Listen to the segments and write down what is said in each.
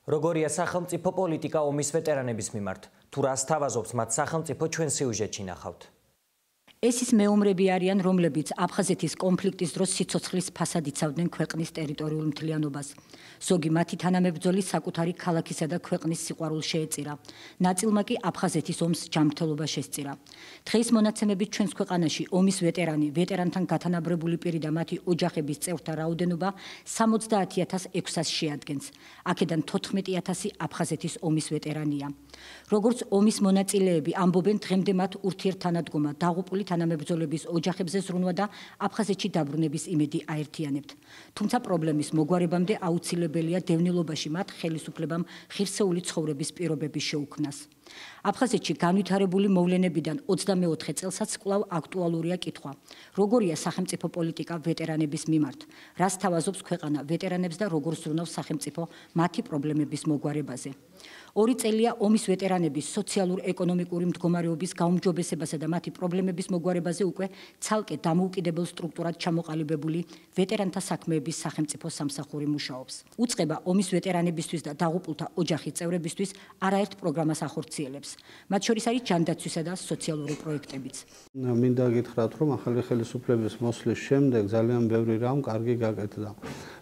როგორია სახელმწიფო პოლიტიკა ომის ვეტერანების მიმართ? თუ რას თავაზობს მათ სახელმწიფო ჩვენ სიუჟეტში ნახავთ. ეს ის მეომრები არიან, რომლებიც აფხაზეთის კონფლიქტის დროს სიცოცხლის ფასად იცავდნენ ქვეყნის ტერიტორიულ მთლიანობას. ზოგი მათი თანამებრძოლი საკუთარი ქალაქისა და ქვეყნის სიყვარულს შეეწირა. ნაწილმა კი აფხაზეთის ომს ჯანმრთელობა შესწირა. დღეს მონაცემებით ჩვენს ქვეყანაში ომის ვეტერანთან გათანაბრებული პირი და მათი ოჯახების წევრთა რაოდენობა 70,600 შეადგენს. აქედან 14,000 აფხაზეთის ომის ვეტერანია. როგორც ომის მონაწილეები ამბობენ, დღემდე მათ ურთიერთთანადგომა დაღუპული თანამებრძოლების ოჯახებზე ზრუნვა და აფხაზეთში დაბრუნების იმედი აერთიანებთ. თუმცა პრობლემის მოგვარებამდე აუცილებელია დევნილობაში მათ ხელისუფლებამ ღირსეული ცხოვრების პირობების შეუქმნას. აფხაზეთში განვითარებული მოვლენებიდან 24 წელსაც კვლავ აქტუალურია კითხვა: როგორია სახელმწიფო პოლიტიკა ვეტერანების მიმართ? რას თავაზობს ქვეყანა ვეტერანებს და როგორ ზრუნავს სახელმწიფო მათი პრობლემების მოგვარებაზე? 2 წელია ომის ვეტერანების სოციალურ-ეკონომიკური მდგომარეობის გაუმჯობესებასა და მათი პრობლემების მოგვარებაზე უკვე ცალკე დამოუკიდებელ სტრუქტურად ჩამოყალიბებული ვეტერანთა საქმეების სახელმწიფო სამსახური მუშაობს. უწყება ომის ვეტერანებისთვის და დაღუპულთა ოჯახის წევრებისთვის არაერთ პროგრამას ახორციელებს. მათ შორის არის ჯანდაცვისა და სოციალური პროექტებიც. მინდა გითხრათ, რომ ახალი ხელისუფლების მოსვლის შემდეგ ძალიან ბევრი რამ კარგი გაკეთდა.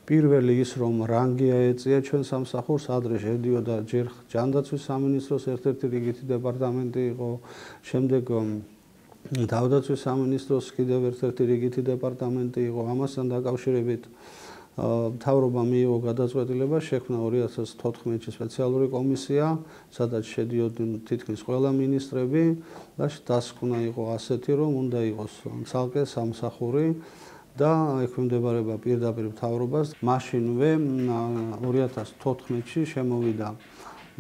პირველი ის, რომ რანგი აეწია ჩვენ სამსახურს, ადრე შედიოდა ჯერ ჯანდაცვის სამინისტროს ერთ-ერთი რიგითი დეპარტამენტი იყო, შემდეგ თავდაცვის სამინისტროს კიდევ ერთ-ერთი რიგითი დეპარტამენტი იყო. ამასთან დაკავშირებით მთავრობა მიიღო გადაწყვეტილება, შექმნა 2014 სპეციალური კომისია, სადაც შედიოდნენ თითქმის ყველა მინისტრები და დასკვნა იყო ასეთი, რომ უნდა იყოს ცალკე სამსახური და ექვემდებარება პირდაპირ მთავრობას. მაშინვე 2014-ში შემოვიდა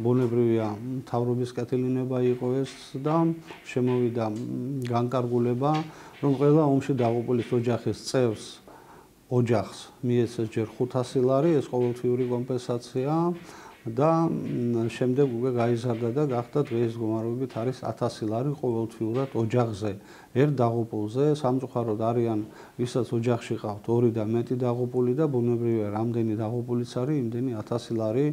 ბუნებრივია მთავრობის კეთილინება იყო ეს და შემოვიდა განკარგულება, რომ ყველა ომში დაღუპულის ოჯახის წევრს ოჯახს მიეცეს ჯერ 500 ლარი, ეს ყოველთვიური კომპენსაცია და შემდეგ უკვე გაიზარდა და გახდა დღეის მდგომარეობით არის 1000 ლარი ყოველთვიურად ოჯახზე. ერთ დაღუპულზე სამწუხაროდ არიან, ვისაც ოჯახში ყავთ 2 და მეტი დაღუპული და ბუნებრივია რამდენი დაღუპულიც არის, იმდენი 1000 ლარი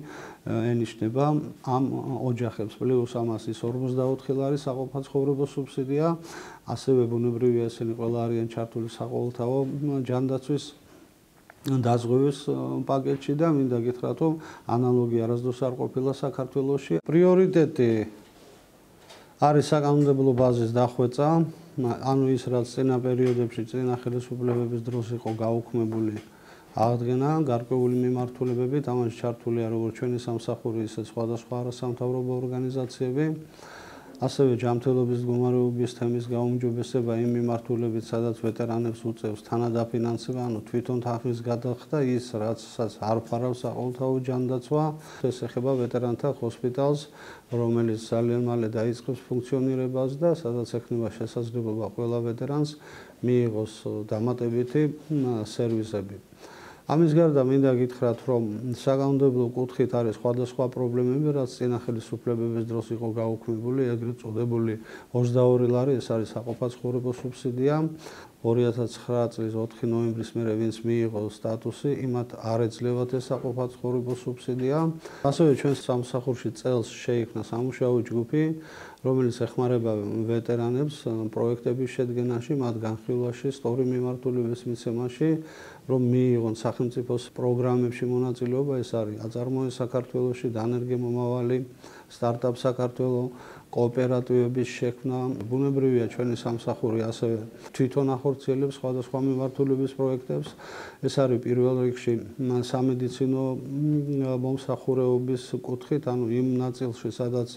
ენიშნება ამ ოჯახებს. პლუს ამას ის 54 ლარი საყოფაცხოვრებო სუბსიდია, ასევე ბუნებრივია ესენი ყველა არიან ჩართული საყოველთაო ჯანდაცვის დაზღვევის პაკეტში და მინდა გითხრათ, რომ ანალოგი არასდროს არ ყოფილა საქართველოში. პრიორიტეტი არის საკანონმდებლო ბაზის დახვეწა, ანუ ის რაც წინა პერიოდებში წინა ხელისუფლებების დროს იყო გაუქმებული აღდგენა, გარკვეული მიმართულებებით, ამაში ჩართულია როგორც ჩვენი სამსახური, ისე სხვადასხვა არასამთავრობო ორგანიზაციები. ასევე ჯანმრთელობის მდგომარეობის თემის გაუმჯობესება იმ მიმართულებით, სადაც ვეტერანებს უწევს თანადაფინანსება, ანუ თვითონ თანხმის გადახდა ის, რაცაც არ ფარავს საყოველთაო ჯანდაცვა. ეს ეხება ვეტერანთა ჰოსპიტალს, რომელიც ძალიან მალე დაიწყებს ფუნქციონირებას და სადაც ექნება შესაძლებლობა ყველა ვეტერანს მიიღოს დამატებითი სერვისები. ამის გარდა მინდა გითხრათ, რომ საკანონმდებლო კუთხით არის სხვადასხვა პრობლემები, რაც წინა ხელისუფლებების დროს იყო გაუქმებული, ეგრეთ წოდებული 22 ლარი, ეს არის საყოფაცხოვრებო სუბსიდია. 2009 წლის 4 ნოემბრის მერე ვინც მიიღო სტატუსი, იმათ არ ეძლევათ ეს საყოფაცხოვრებო სუბსიდია. ასევე ჩვენ სამსახურში წელს შეიქმნა სამუშაო ჯგუფი, რომელიც ეხმარება ვეტერანებს პროექტების შედგენაში, მათ განხილვაში, სწორი მიმართულების მიცემაში, რომ მიიღონ სახელმწიფოს პროგრამებში მონაწილეობა, ეს არის აწარმოე საქართველოში, დანერგე მომავალი, სტარტაპ საქართველო, კოოპერატივების შექმნა. ბუნებრივია ჩვენი სამსახური ასევე თვითონ ახორციელებს სხვადასხვა მიმართულების პროექტებს. ეს არის პირველ რიგში სამედიცინო მომსახურეობის კუთხით, ანუ იმ ნაწილში, სადაც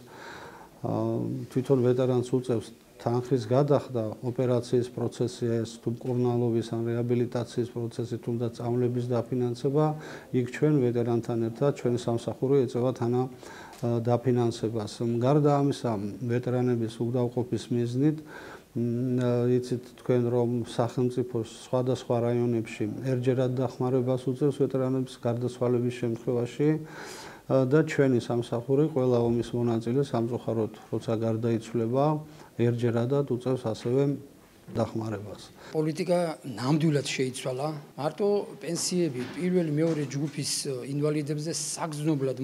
თვითონ ვეტერანს უწევს თანხის გადახდა, ოპერაციის პროცესი ეს თუ მკურნალობის ან რეაბილიტაციის პროცესი, თუნდაც წამლების დაფინანსება, იქ ჩვენ ვეტერანთან ერთად ჩვენი სამსახური ეწევა დაფინანსებას. გარდა ამისა, ვეტერანების უგდავყოფის მიზნით, იცით თქვენ, რომ სახელმწიფო სხვადასხვა რაიონებში ერთჯერად დახმარებას უწევს ვეტერანების გარდაცვალების შემთხვევაში და ჩვენი სამსახური ყველა ომის მონაწილე სამწუხაროდ, როცა გარდაიცვლება, ერთჯერადად უწევს ასევე დახმარებას. პოლიტიკა ნამდვილად შეიცვალა. მარტო პენსიები პირველი მეორე ჯგუფის ინვალიდებზე საგრძნობლად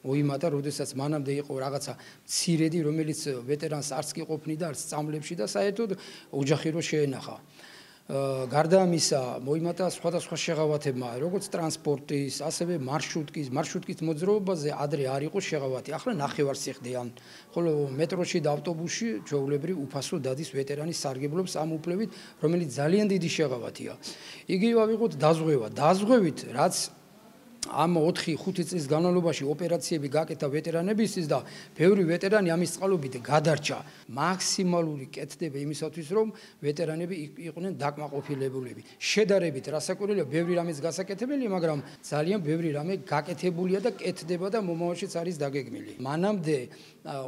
მოიმატა, როდესაც მანამდე იყო რაღაცა მცირედი, რომელიც ვეტერანს არც კი ყოფნიდა, არც წამლებში და საერთოდ ოჯახი რო შეენახა. გარდა ამისა, მოიმატა სხვადასხვა შეღავათებმა, როგორც ტრანსპორტის, ასევე მარშრუტკის მოძრაობაზე ადრე არ იყო შეღავათი. ახლა ნახევარსიხდე ან ხოლო მეტროში და ავტობუსში ჩვეულებრივ უფასო დადის ვეტერანის სარგებლობს ამ უფლებით, რომელიც ძალიან დიდი შეღავათია. იგივე ავიღოთ დაზღვევით, რაც ამ 4-5 წლის განმავლობაში ოპერაციები გაკეთა ვეტერანებისთვის და ბევრი ვეტერანი ამის წყალობით გადარჩა. მაქსიმალური კეთდება იმისათვის, რომ ვეტერანები იყვნენ დაკმაყოფილებულები. შედარებით რასაკვირველია, ბევრი რამის გასაკეთებელია, მაგრამ ძალიან ბევრი რამე გაკეთებულია და კეთდება და მომავალშიც არის დაგეგმილი. მანამდე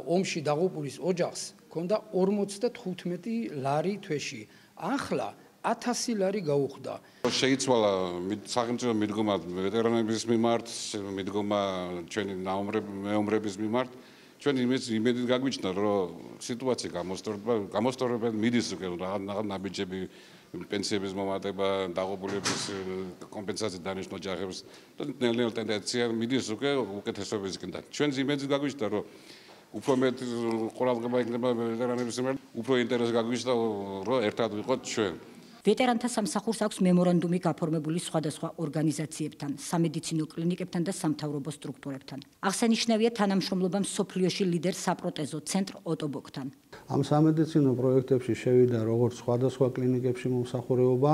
ომში დაღუპულის ოჯახს ჰქონდა 55 ლარი თვეში. ახლა 1000 ლარი გაუხდა. შეიცვალა სახელმწიფო მიდგომა ვეტერანების მიმართ, მიდგომა ჩვენი მეომრების მიმართ. ჩვენ იმედით გაგვიჩნდა, რომ სიტუაცია გამოსწორებად მიდის უკვე რაღაც ნაბიჯები პენსიების მომატება, დაღუპულების კომპენსაცია დანიშნულ ოჯახებს და ნელ-ნელა ტენდენცია მიდის უკვე უკეთესობისკენ და ჩვენ იმედით გაგვიჩნდა, რომ უფრო მეტ ყურადღება იქნება ვეტერანების მიმართ, უფრო ინტერესი გაგვიჩნდა, რომ ერთად ვიყოთ ჩვენ. ვეტერანთა სამსახურს აქვს მემორანდუმი გაფორმებული სხვადასხვა ორგანიზაციებთან, სამედიცინო კლინიკებთან და სამთავრობო სტრუქტურებთან. აღსანიშნავია თანამშრომლობა მსოფლიოში ლიდერ საპროტეზო ცენტრ ოტობოკთან. ამ სამედიცინო პროექტებში შევიდა როგორც სხვადასხვა კლინიკებში მომსახურეობა,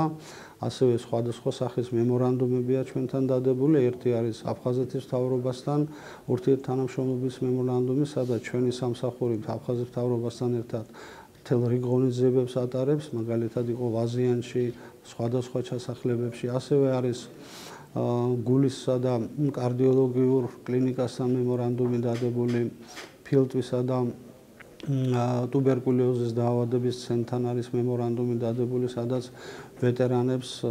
ასევე სხვადასხვა სახის მემორანდუმებია ჩვენთან დადებული. ერთი არის აფხაზეთის მთავრობასთან ურთიერთთანამშრომლობის მემორანდუმი, სადაც ჩვენი სამსახური აფხაზეთის მთავრობასთან ერთად მთელ რეგიონის ატარებს, მაგალითად იყო ვაზიანში, სხვადასხვა ჩასახლებებში, ასევე არის გულისსა და კარდიოლოგიურ კლინიკასთან მემორანდუმი დადებული, ფილტვისა და ტუბერკულოზის დაავადების ცენტრთან არის მემორანდუმი დადებული, სადაც ვეტერანებს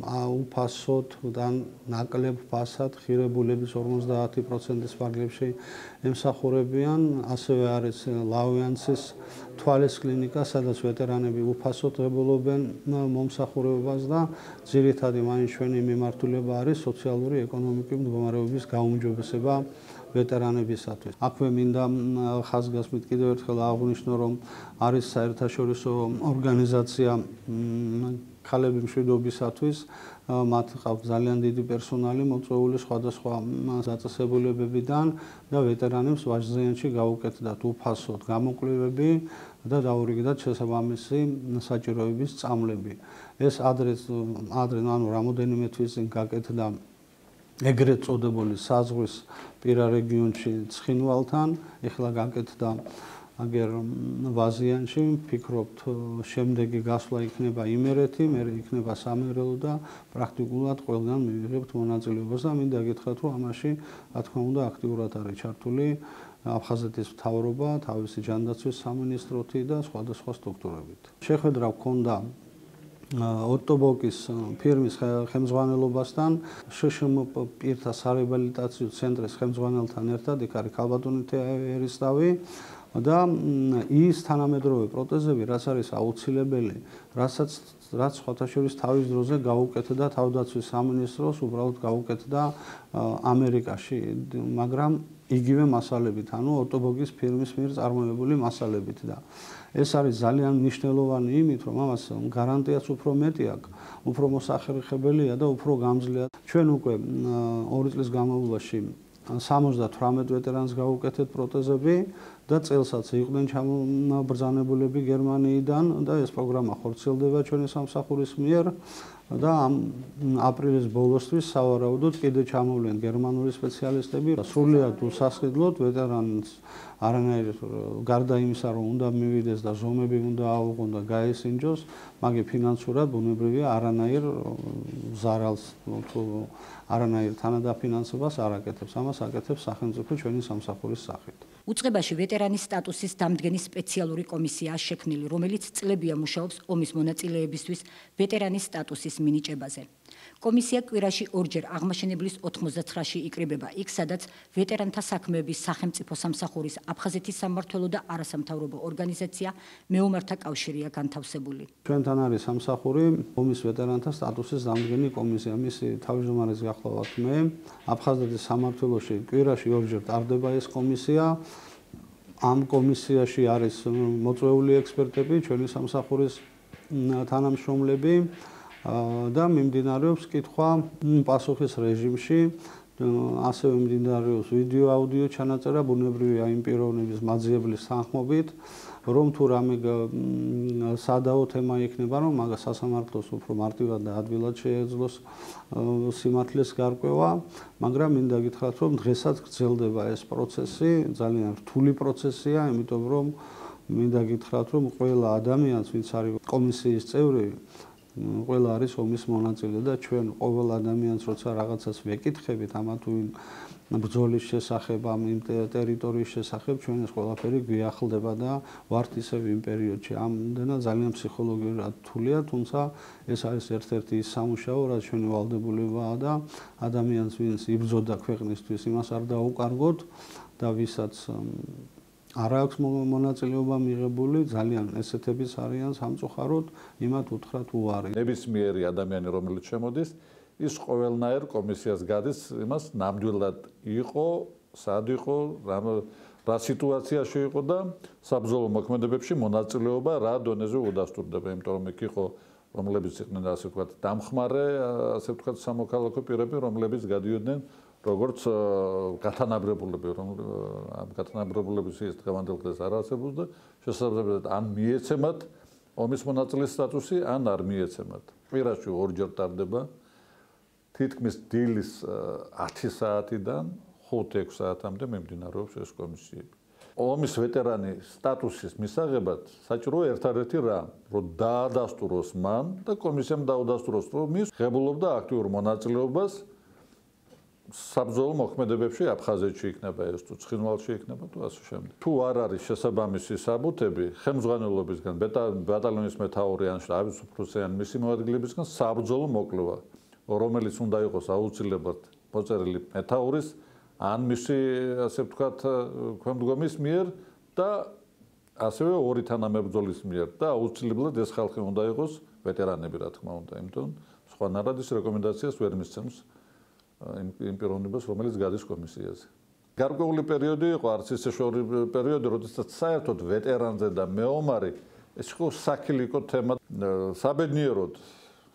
უფასოდ და ნაკლებ ფასად ღირებულების 50%-ის ფარგლებში ემსახურებიან. ასევე არის ლავიანცის თვალის კლინიკა, სადაც ვეტერანები უფასოდ ღებულობენ მომსახურებას და ძირითადი მაინც ჩვენი მიმართულება არის სოციალური ეკონომიკური მდგომარეობის გაუმჯობესება ვეტერანებისათვის. აქვე მინდა ხაზგასმით კიდევ ერთხელ აღვნიშნო, რომ არის საერთაშორისო ორგანიზაცია ქალები მშვიდობისათვის, მათ ყავს ძალიან დიდი პერსონალი მოწვეული სხვადასხვა დაწესებულებებიდან და ვეტერანებს ვაჟზიანში გაუკეთდათ უფასოდ გამოკვლევები და დაურიგდათ შესაბამისი საჭიროების წამლები. ეს ადრე რამოდენიმე თვის წინ გაკეთდა ეგრეთ წოდებული საზღვის პირა რეგიონში ცხინვალთან, ეხლა გაკეთდა აგერ ვაზიანში, ვფიქრობთ შემდეგი გასვლა იქნება იმერეთი, მერე იქნება სამეგრელო და პრაქტიკულად ყველგან მივიღებთ მონაწილეობას და მინდა გითხრათ, რომ ამაში რა თქმა უნდა აქტიურად არის ჩართული აფხაზეთის მთავრობა, თავისი ჯანდაცვის სამინისტროთი და სხვადასხვა სტრუქტურებით. შეხვედრა ჰქონდა ოტობოკის ფირმის ხელმძღვანელობასთან, შშმ პირთა სარეაბილიტაციო ცენტრის ხელმძღვანელთან ერთად, იქ არის ქალბატონი ერისთავი და ის თანამედროვე პროტეზები, რაც არის აუცილებელი, რაც სხვათა შორის თავის დროზე გაუკეთდა თავდაცვის სამინისტროს, უბრალოდ გაუკეთდა ამერიკაში, მაგრამ იგივე მასალებით, ანუ ოტობოგის ფირმის მიერ წარმოებული მასალებით და ეს არის ძალიან მნიშვნელოვანი იმით, რომ ამას გარანტიაც უფრო მეტი აქვს, უფრო მოსახერხებელია და უფრო გამძლეა. ჩვენ უკვე 2 წლის განმავლობაში 78 ვეტერანს გაუკეთეთ პროტეზები და წელსაც იყვნენ ჩამობრძანებულები გერმანიიდან და ეს პროგრამა ხორციელდება ჩვენი სამსახურის მიერ და ამ აპრილის ბოლოსთვის სავარაუდოდ კიდე ჩამოვლენ გერმანული სპეციალისტები. სრულიად უსასყიდლოდ ვეტერანს არანაირ გარდა იმისა, რომ უნდა მივიდეს და ზომები უნდა აუღონ და გაესინჯოს, მაგე ფინანსურად ბუნებრივია არანაირ ზარალს თუ არანაირ თანადაფინანსებას არ აკეთებს. ამას აკეთებს სახელმწიფო ჩვენი სამსახურის სახით. უწყებაში ვეტერანის სტატუსის დამდგენის სპეციალური კომისიაა შექმნილი, რომელიც წლებია მუშაობს ომის მონაწილეებისთვის ვეტერანის სტატუსის მინიჭებაზე. კომისია კვირაში ორჯერ აღმაშენებლის 99-ში იკრიბება იქ, სადაც ვეტერანთა საქმეების სახელმწიფო სამსახურის აფხაზეთის სამმართველო და არასამთავრობო ორგანიზაცია მეომართა კავშირია განთავსებული. ჩვენთან არის სამსახური ომის ვეტერანთა სტატუსის დამდგენი კომისია. მისი თავმჯდომარის გახლავთ მე. აფხაზეთის სამმართველოში კვირაში ორჯერ ტარდება ეს კომისია. ამ კომისიაში არის მოწვეული ექსპერტები, ჩვენი სამსახურის თანამშრომლები და მიმდინარეობს კითხვა პასუხის რეჟიმში, ასევე მიმდინარეობს ვიდეო აუდიო ჩანაწერა ბუნებრივია იმ პიროვნების მაძიებლის თანხმობით, რომ თუ რამე სადაო თემა იქნება, რომ მაგას სასამართლოს უფრო მარტივად და ადვილად შეეძლოს სიმართლეს გარკვევა, მაგრამ მინდა გითხრათ, რომ დღესაც გრძელდება ეს პროცესი, ძალიან რთული პროცესია, იმიტომ რომ მინდა გითხრათ, რომ ყველა ადამიანს, ვინც არის კომისიის წევრი, ყველა არის ომის მონაწილე და ჩვენ ყოველ ადამიანს როცა რაღაცას ვეკითხებით ამა თუ იმ ბრძოლის შესახებ, ამ ტერიტორიის შესახებ, ჩვენ ეს ყველაფერი გვიახლდება და ვართ ისევ იმ პერიოდში. ამდენად ძალიან ფსიქოლოგიურად რთულია, თუმცა ეს არის ერთ-ერთი ის სამუშაო, რაც ჩვენი ვალდებულებაა და ადამიანს, ვინც იბრძოდა ქვეყნისთვის, იმას არ დაუკარგოთ და ვისაც არ აქვს მონაწილეობა მიღებული, ძალიან ესეთების არიან სამწუხაროდ, იმათ უთხრათ უარი. ნებისმიერი ადამიანი, რომელიც შემოდის, ის ყოველნაირ კომისიას გადის, იმას ნამდვილად იყო, სად იყო, რა სიტუაციაში იყო და საბრძოლო მოქმედებებში მონაწილეობა რა დონეზე უდასტურდება, იმიტომ რომ იქ იყო რომლებიც იყვნენ ასე ვთქვათ დამხმარე, ასე ვთქვათ სამოქალაქო პირები, რომლებიც გადიოდნენ როგორც გათანაბრებულები, რომ ამ გათანაბრებულების ის დღევანდელ დღეს არ არსებობს და შესაძლებლად ან მიეცემათ ომის მონაწილის სტატუსი, ან არ მიეცემათ. კვირაში ორჯერ ტარდება თითქმის დილის 10 საათიდან 5-6 საათამდე მიმდინარეობს ეს კომისიები. ომის ვეტერანი სტატუსის მისაღებად საჭიროა ერთადერთი რამ, რომ დაადასტუროს მან და კომისიამ დაუდასტუროს, რომ ის ღებულობდა აქტიურ მონაწილეობას საბრძოლო მოქმედებებში აფხაზეთში იქნება ეს თუ ცხინვალში იქნება თუ ასე შემდეგ. თუ არ არის შესაბამისი საბუთები, ხელმძღვანელობისგან, ბატალიონის მეთაური ან შტაბის უფროსი ან მისი მოადგილებისგან საბრძოლო მოკვლევა, რომელიც უნდა იყოს აუცილებლად მოწერილი მეთაურის ან მისი ასე ვთქვათ ქვემდგომის მიერ და ასევე ორი თანამებრძოლის მიერ და აუცილებლად ეს ხალხი უნდა იყოს ვეტერანები, რა თქმა უნდა, იმიტომ სხვანაირად ის რეკომენდაციას ვერ მისცემს იმ პიროვნებას, რომელიც გადის კომისიაზე. გარკვეული პერიოდი იყო, არც ისე შორი პერიოდი, როდესაც საერთოდ ვეტერანზე და მეომარი ეს იყო საქილიკო თემა.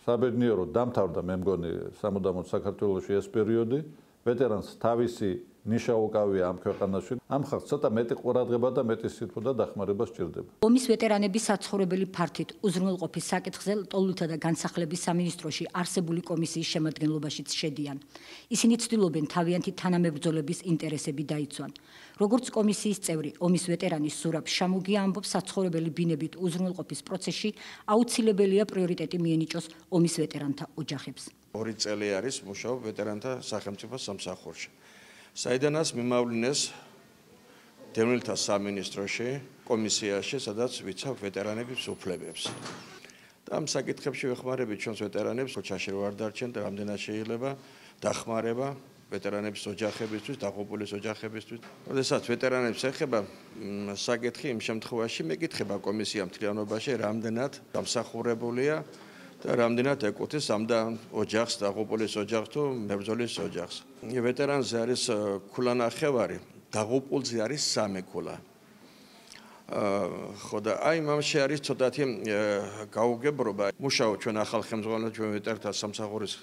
საბედნიეროდ დამთავრდა, მე მგონი, სამუდამოდ საქართველოში ეს პერიოდი. ვეტერანს თავისი ნიშა უკავია ამ ქვეყანაში. ამ ხალხს ცოტა მეტი ყურადღება და მეტი სიტყვა და დახმარება სჭირდება. ომის ვეტერანების საცხოვრებელი ფართით უზრუნველყოფის საკითხზე ლტოლვილთა და განსახლების სამინისტროში არსებული კომისიის შემადგენლობაშიც შედიან. ისინი ცდილობენ თავიანთი თანამებრძოლების ინტერესები დაიცვან. როგორც კომისიის წევრი, ომის ვეტერანის სურაბ შამუგია ამბობს, საცხოვრებელი ბინებით უზრუნველყოფის პროცესში აუცილებელია პრიორიტეტი მიენიჭოს ომის ვეტერანთა ოჯახებს. 2 წელი არის მუშაობ ვეტერანთა სახელმწიფო სამსახურში. საიდანაც მიმავლინეს დევნილთა სამინისტროში, კომისიაში, სადაც ვიცავ ვეტერანების უფლებებს. და ამ საკითხებში ვეხმარებით ჩვენს ვეტერანებს, ქუჩაში რო არ დარჩენ და რამდენად შეიძლება დახმარება ვეტერანების ოჯახებისთვის, დაღუპულის ოჯახებისთვის. როდესაც ვეტერანებს ეხება საკითხი, იმ შემთხვევაში მეკითხება კომისია მთლიანობაში, რამდენად დამსახურებულია და რამდენად ეკუთვნის ამ ოჯახს, დაღუპულის ოჯახს თუ მებრძოლის ოჯახს. ვეტერანზე არის ქულანახევარი, დაღუპულზე არის 3 ქულა. ხო და აი მამში არის ცოტათი გაუგებრობა. მუშაობ ჩვენ ახალ ხელმძღვანელთან, ჩვენ ვეტერანთა სამსახურის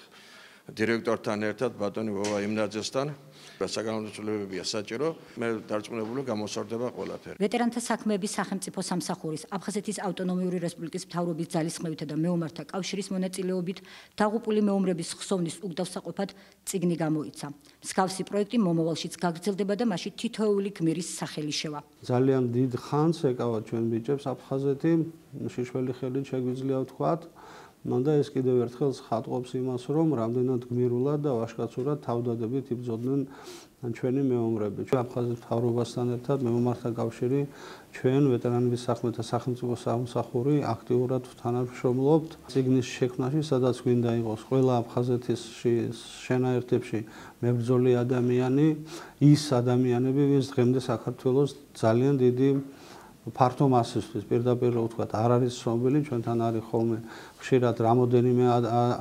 დირექტორთან ერთად, ბატონი ვოვა იმნაძესთან. საგანმანათლებლებია საჭირო, მე დარწმუნებული გამოსწორდება ყველაფერი. ვეტერანთა საქმეების სახელმწიფო სამსახურის აფხაზეთის ავტონომიური რესპუბლიკის მთავრობის ძალისხმევითა და მეომართა კავშირის მონაწილეობით დაღუპული მეომრების ხსოვნის უგდავსაყოფად წიგნი გამოიცა. მსგავსი პროექტი მომავალშიც გაგრძელდება და მასში თითოეული გმირის სახელი შევა. ძალიან დიდ ხანს ეკავა ჩვენ ბიჭებს აფხაზეთი, შიშველი ხელით შეგვიძლია ვთქვათ. და ეს კიდევ ერთხელ ხატყობს იმას, რომ რამდენად გმირულად და ვაჟკაცურად თავდადებით იბრძოდნენ ჩვენი მეომრები. ჩვენ აფხაზეთის მთავრობასთან ერთად მეომართა კავშირი ჩვენ ვეტერანების საქმეთა სახელმწიფო სამსახური აქტიურად თანამშრომლობთ წიგნის შექმნაში, სადაც გვინდა იყოს ყველა აფხაზეთში შენაერთებში მებრძოლი ადამიანი, ის ადამიანები, ვინც დღემდე საქართველოს ძალიან დიდი ფართო მასისთვის პირდაპირ ვთქვათ, არ არის ცნობილი, ჩვენთან არის ხოლმე ხშირად რამოდენიმე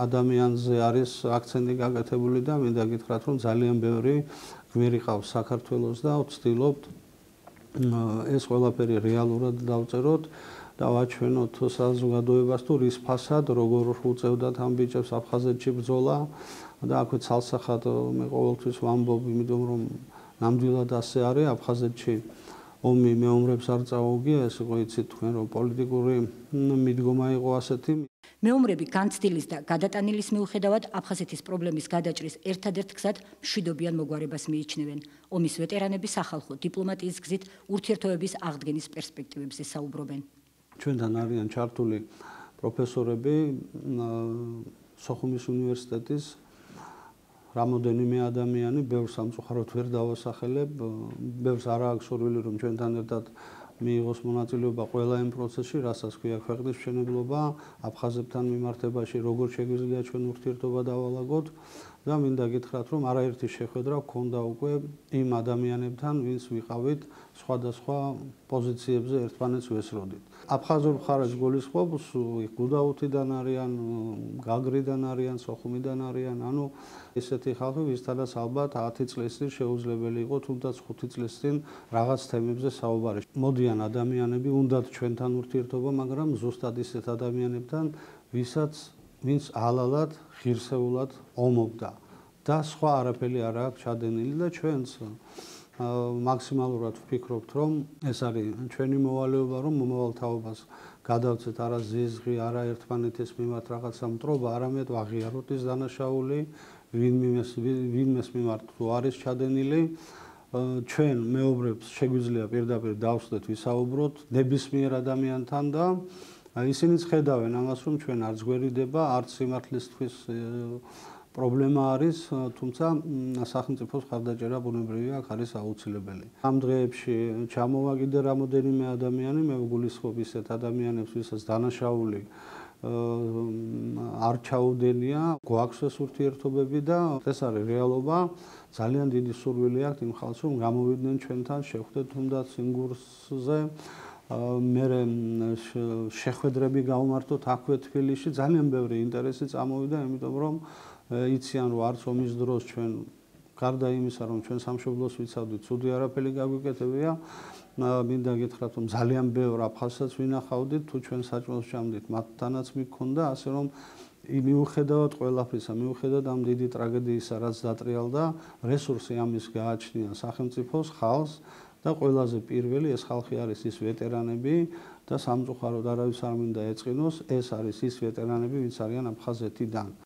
ადამიანზე არის აქცენტი გაკეთებული და მინდა გითხრათ, რომ ძალიან ბევრი გმირი ყავს საქართველოს და ვცდილობთ ეს ყველაფერი რეალურად დავწეროთ და ვაჩვენოთ საზოგადოებას თუ რის ფასად როგორ უწევდათ ამ ბიჭებს აფხაზეთში ბრძოლა და აქვე ცალსახად მე ყოველთვის ვამბობ, იმიტომ რომ ნამდვილად ასე არის აფხაზეთში ომი მეომრებს არ წაუგია, ეს იყო იცით თქვენ რომ პოლიტიკური მიდგომა იყო ასეთი. მეომრები განცდილის და გადატანილის მიუხედავად აფხაზეთის პრობლემის გადაჭრის ერთადერთ გზად მშვიდობიან მოგვარებას მიიჩნევენ. ომის ვეტერანები სახალხო დიპლომატიის გზით ურთიერთობების აღდგენის პერსპექტივებზე საუბრობენ. ჩვენთან არიან ჩართული პროფესორები სოხუმის უნივერსიტეტის რამოდენიმე ადამიანი, ბევრ სამწუხაროდ ვერ დავასახელებ, ბევრს არ აქვს სურვილი რომ ჩვენთან ერთად მიიღოს მონაწილეობა ყველა იმ პროცესში, რასაც ქვია ქვეყნის მშენებლობა, აფხაზებთან მიმართებაში, როგორ შეგვიძლია ჩვენ ურთიერთობა დავალაგოთ და მინდა გითხრათ, რომ არაერთი შეხვედრა გქონდა უკვე იმ ადამიანებთან, ვინც ვიყავით სხვადასხვა პოზიციებზე ერთმანეთს ვესროდით. აფხაზურ მხარეს გულისხმობს, გუდაუთიდან არიან, გაგრიდან არიან, სოხუმიდან არიან, ანუ ესეთი ხალხი, ვისთანაც ალბათ 10 წლის წინ შეუძლებელი იყო, თუნდაც 5 წლის წინ რაღაც თემებზე საუბარი. მოდიან ადამიანები, უნდათ ჩვენთან ურთიერთობა, მაგრამ ზუსტად ისეთ ადამიანებთან, ვინც ალალად, ღირსეულად ომობდა და სხვა არაფერი არ აქვს ჩადენილი და ჩვენც მაქსიმალურად ვფიქრობთ, რომ ეს არის ჩვენი მოვალეობა, რომ მომავალ თაობას გადავცეთ არა ზიზღი, არა ერთმანეთის მიმართ რაღაცა მტრობა, არამედ ვაღიაროთ ის დანაშაული, ვინმეს მიმართ თუ არის ჩადენილი. ჩვენ მეომრებს შეგვიძლია პირდაპირ დავსვდეთ, ვისაუბროთ ნებისმიერ ადამიანთან და ისინიც ხედავენ ამას, რომ ჩვენ არც გვერიდება, არც სიმართლისთვის პრობლემა არის, თუმცა სახელმწიფოს ხარდაჭერა ბუნებრივია, აქ არის აუცილებელი. ამ დღეებში ჩამოვა კიდე რამოდენიმე ადამიანი, მე ვგულისხმობ ისეთ ადამიანებს, ვისაც დანაშაული არ ჩაუდენია, გვაქვს ეს ურთიერთობები და ეს არის რეალობა. ძალიან დიდი სურვილი აქვს იმ ხალხს, რომ გამოვიდნენ ჩვენთან, შეხვდეთ თუნდაც სინგურსზე. მე შეხვედრები გავმართოთ აქვე თბილისში, ძალიან ბევრი ინტერესი წამოვიდა, იმიტომ რომ იციან რომ არც ომის დროს ჩვენ გარდა იმისა რომ ჩვენ სამშობლოს ვიცავდით, ცუდი არაფერი გაგვიკეთებია, მინდა გითხრათ რომ ძალიან ბევრ აფხაზსაც ვინახავდით, თუ ჩვენ საჭმელს ჭამდით, მათთანაც მიქონდა, ასე რომ მიუხედავად ყველაფრისა, მიუხედავად ამ დიდი ტრაგედიისა, რაც დატრიალდა, რესურსი ამის გააჩნია სახელმწიფოს, ხალხს და ყველაზე პირველი ეს ხალხი არის ის ვეტერანები და სამწუხაროდ არავის არ მინდა ეწყინოს, ეს არის ის ვეტერანები, ვინც არიან აფხაზეთიდან.